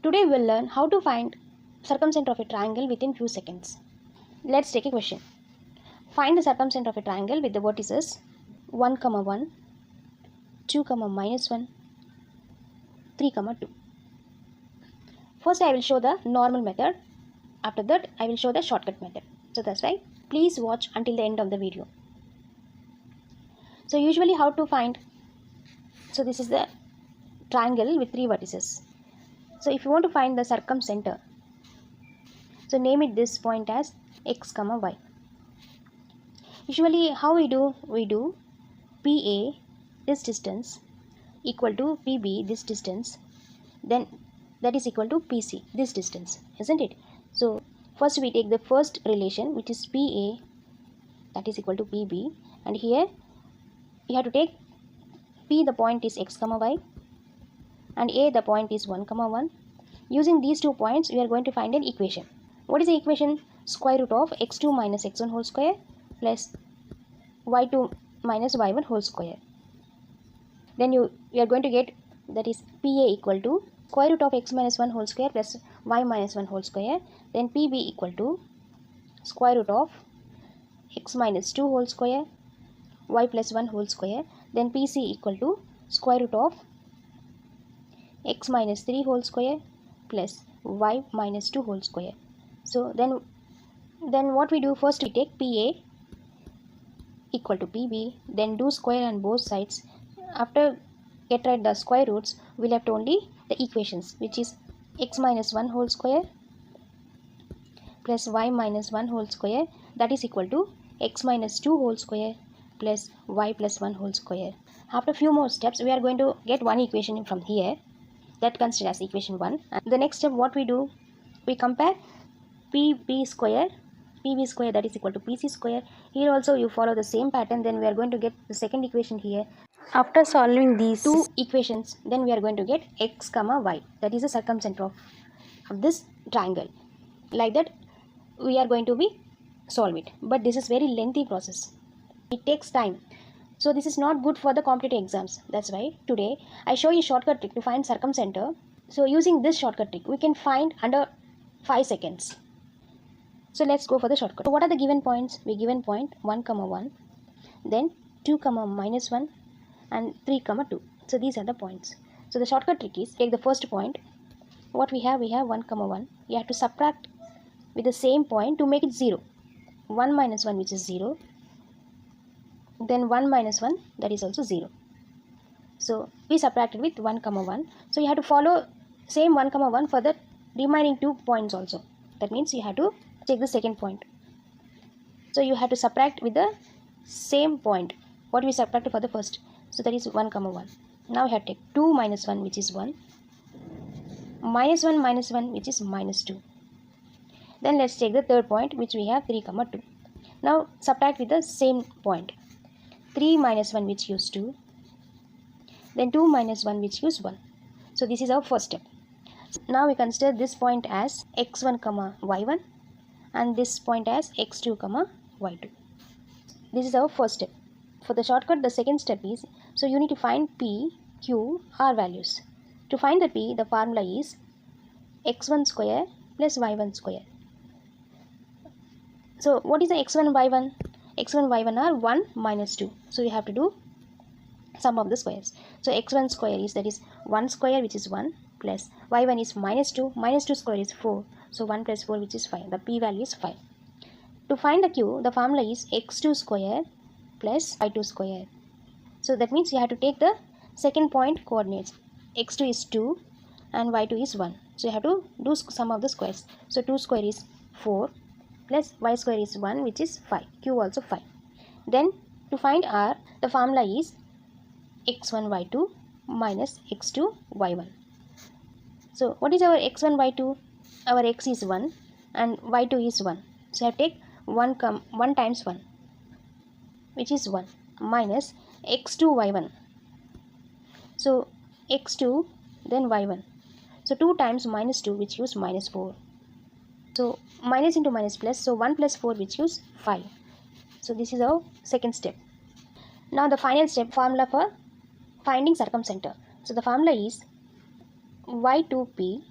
Today we'll learn how to find circumcenter of a triangle within few seconds. Let's take a question. Find the circumcenter of a triangle with the vertices 1, 1, 2, -1, 3, 2. First I will show the normal method. After that I will show the shortcut method. So that's why please watch until the end of the video. So usually how to find, so this is the triangle with 3 vertices. So if you want to find the circumcenter, so name it this point as x, y. Usually how we do PA this distance equal to PB this distance, then that is equal to PC this distance, isn't it? So first we take the first relation, which is PA, that is equal to PB, and here you have to take P, the point is x, y, and A, the point is 1, 1. Using these 2 points we are going to find an equation. What is the equation? Square root of x2 minus x1 whole square plus y2 minus y1 whole square. Then you are going to get, that is PA equal to square root of x minus 1 whole square plus y minus 1 whole square. Then PB equal to square root of x minus 2 whole square y plus 1 whole square. Then PC equal to square root of x minus 3 whole square plus y minus 2 whole square. So then what we do, first we take PA equal to PB, then do square on both sides. After get rid the square roots, we left only the equations, which is x minus 1 whole square plus y minus 1 whole square, that is equal to x minus 2 whole square plus y plus 1 whole square. After few more steps, we are going to get one equation from here, that considered as equation 1. And the next step, what we do, we compare PB square, that is equal to PC square. Here also you follow the same pattern. Then we are going to get the second equation here. After solving these 2 equations, then we are going to get x, y, that is the circumcenter of this triangle. Like that we are going to solve it, but this is very lengthy process. It takes time. So this is not good for the competitive exams. That's why today I show you a shortcut trick to find circumcenter. So using this shortcut trick, we can find under 5 seconds. So let's go for the shortcut. So what are the given points? We given point 1, 1, then 2, minus 1, and 3, 2. So these are the points. So the shortcut trick is, take the first point. What we have 1, 1. You have to subtract with the same point to make it 0. 1 minus 1, which is 0. Then 1 minus 1, that is also 0. So we subtracted with 1, 1. So you have to follow same 1, 1 for the remaining 2 points also. That means you have to take the second point. So you have to subtract with the same point what we subtracted for the first. So that is 1, 1. Now you have to take 2 minus 1, which is 1. Minus 1 minus 1, which is minus 2. Then let's take the third point, which we have 3, 2. Now subtract with the same point. 3 minus 1, which gives 2. Then 2 minus 1, which gives 1. So this is our first step. Now we consider this point as x1, y1, and this point as x2, y2. This is our first step. For the shortcut, the second step is, so you need to find P, Q, R values. To find the P, the formula is x1 square plus y1 square. So what is the x1, y1? x1, y1 are 1 minus 2. So you have to do sum of the squares. So x1 square is, that is 1 square, which is 1, plus y1 is minus 2. Minus 2 square is 4. So 1 plus 4, which is 5. The P value is 5. To find the Q, the formula is x2 square plus y2 square. So that means you have to take the second point coordinates. x2 is 2 and y2 is 1. So you have to do sum of the squares. So 2 square is 4 plus y square is 1, which is 5. Q also 5. Then to find R, the formula is x1 y2 minus x2 y1. So what is our x1 y2? Our x is 1 and y2 is 1. So I have to take 1 times 1, which is 1, minus x2 y1. So x2 then y1. So 2 times minus 2, which gives minus 4. So minus into minus plus, so 1 plus 4, which gives 5. So this is our second step. Now the final step, formula for finding circumcenter. So the formula is y2p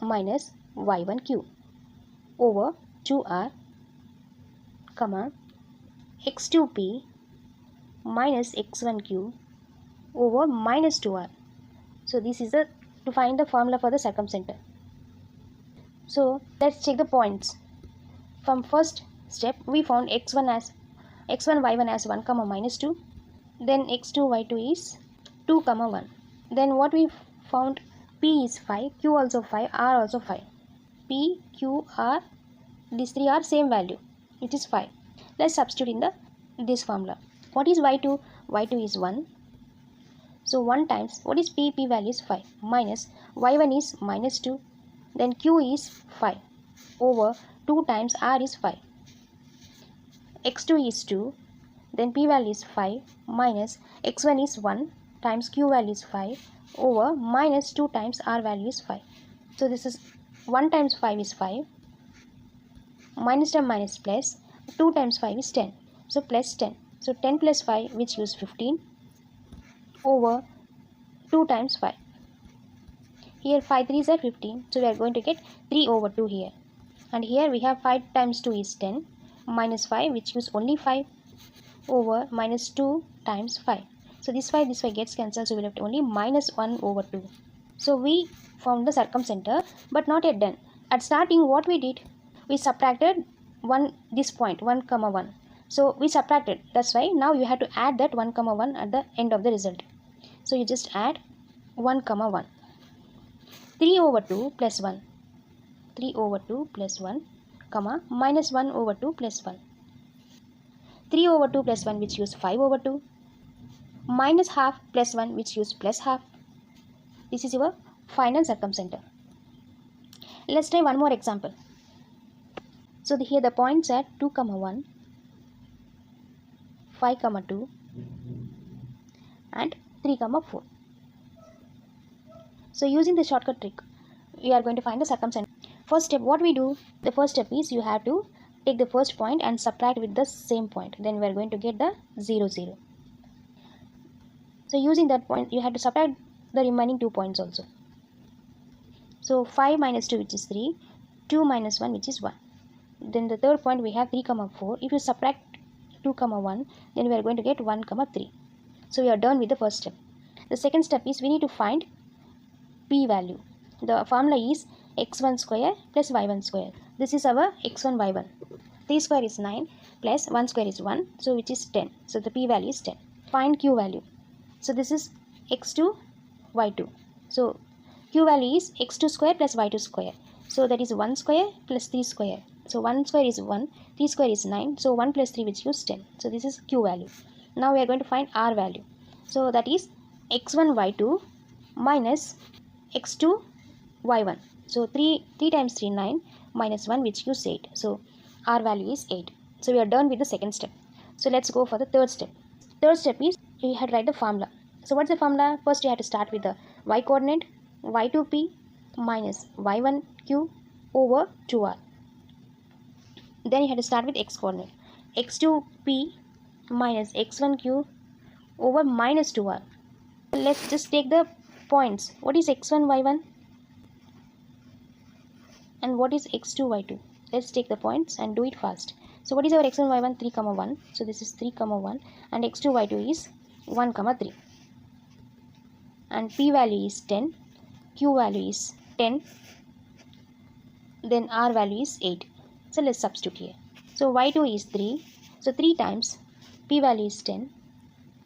minus y1q over 2r, comma, x2p minus x1q over minus 2r. So this is to find the formula for the circumcenter. So let's check the points. From first step, we found x1 y1 as 1 comma minus 2. Then x2 y2 is 2 comma 1. Then what we found, p is 5, q also 5, r also 5. P, q, r, these three are same value, which is 5. Let's substitute in this formula. What is y2? y2 is 1. So 1 times, what is p? P value is 5, minus y1 is minus 2. Then q is 5 over 2 times r is 5. x2 is 2. Then p value is 5 minus x1 is 1 times q value is 5 over minus 2 times r value is 5. So this is 1 times 5 is 5. Minus term minus plus. 2 times 5 is 10. So plus 10. So 10 plus 5, which gives 15 over 2 times 5. Here 5 3s are 15. So we are going to get 3 over 2 here. And here we have 5 times 2 is 10. Minus 5, which gives only 5 over minus 2 times 5. So this 5 gets cancelled. So we left only minus 1 over 2. So we found the circumcenter, but not yet done. At starting, what we did? We subtracted this point 1 comma 1. So we subtracted. That's why now you have to add that 1 comma 1 at the end of the result. So you just add 1 comma 1. 3 over 2 plus 1. 3 over 2 plus 1, comma, minus 1 over 2 plus 1. 3 over 2 plus 1, which gives 5 over 2. Minus half plus 1, which gives plus half. This is your final circumcenter. Let's try one more example. So here the points are 2 comma 1, 5 comma 2 and 3 comma 4. So using the shortcut trick, we are going to find the circumcenter. First step, what we do? The first step is you have to take the first point and subtract with the same point. Then we are going to get the 0, 0. So using that point, you have to subtract the remaining 2 points also. So 5 minus 2, which is 3, 2 minus 1, which is 1. Then the third point we have 3 comma 4. If you subtract 2 comma 1, then we are going to get 1 comma 3. So we are done with the first step. The second step is we need to find p value. The formula is x1 square plus y1 square. This is our x1 y1. 3 square is 9 plus 1 square is 1. So which is 10. So the p value is 10. Find q value. So this is x2 y2. So q value is x2 square plus y2 square. So that is 1 square plus 3 square. So 1 square is 1, 3 square is 9. So 1 plus 3, which gives 10. So this is q value. Now we are going to find r value. So that is x1 y2 minus x2 y1. So 3 times 3, 9 minus 1, which gives 8. So r value is 8. So we are done with the second step. So let's go for the third step. Third step is we have to write the formula. So what's the formula? First you have to start with the y coordinate, y2p minus y1q over 2r. Then you have to start with x coordinate, x2p minus x1q over minus 2r. Let's just take the points. What is x1 y1 and what is x2 y2? Let's take the points and do it fast. So what is our x1 y1? 3 comma 1. So this is 3 comma 1 and x2 y2 is 1 comma 3. And p value is 10, q value is 10, then r value is 8. So let's substitute here. So y2 is 3. So 3 times p value is 10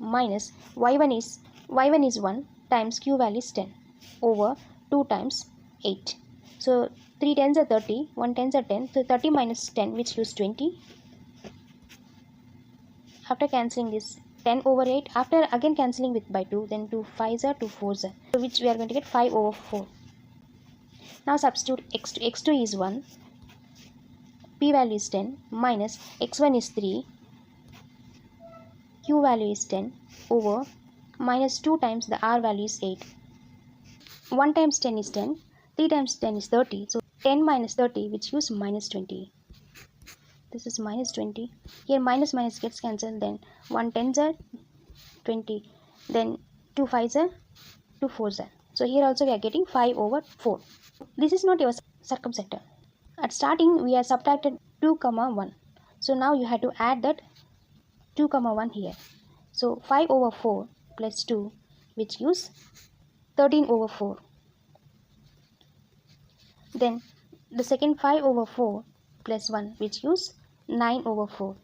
minus y1 is 1 times q value is 10 over 2 times 8. So 3 tens are 30, 1 tens are 10. So 30 minus 10, which gives 20. After cancelling this, 10 over 8. After again cancelling with by 2, then 2 5s are 2 4s are. So which we are going to get 5 over 4. Now substitute x2. x2 is 1. P value is 10 minus x1 is 3. Q value is 10 over minus 2 times the r value is 8. 1 times 10 is 10. 3 times 10 is 30. So 10 minus 30, which gives minus 20. This is minus 20. Here minus minus gets cancelled. Then 1 tens are 20. Then 2 5s are 2 4s are. So So here also we are getting 5 over 4. This is not your circumcenter. At starting we are subtracted 2 comma 1. So now you have to add that 2 comma 1 here. So 5 over 4 plus 2, which gives 13 over 4. Then the second 5 over 4 plus 1, which gives 9 over 4.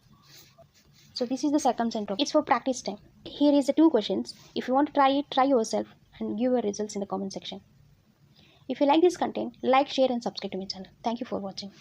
So this is the circumcenter. It's for practice time. Here is the 2 questions. If you want to try it, try yourself and give your results in the comment section. If you like this content, like, share and subscribe to my channel. Thank you for watching.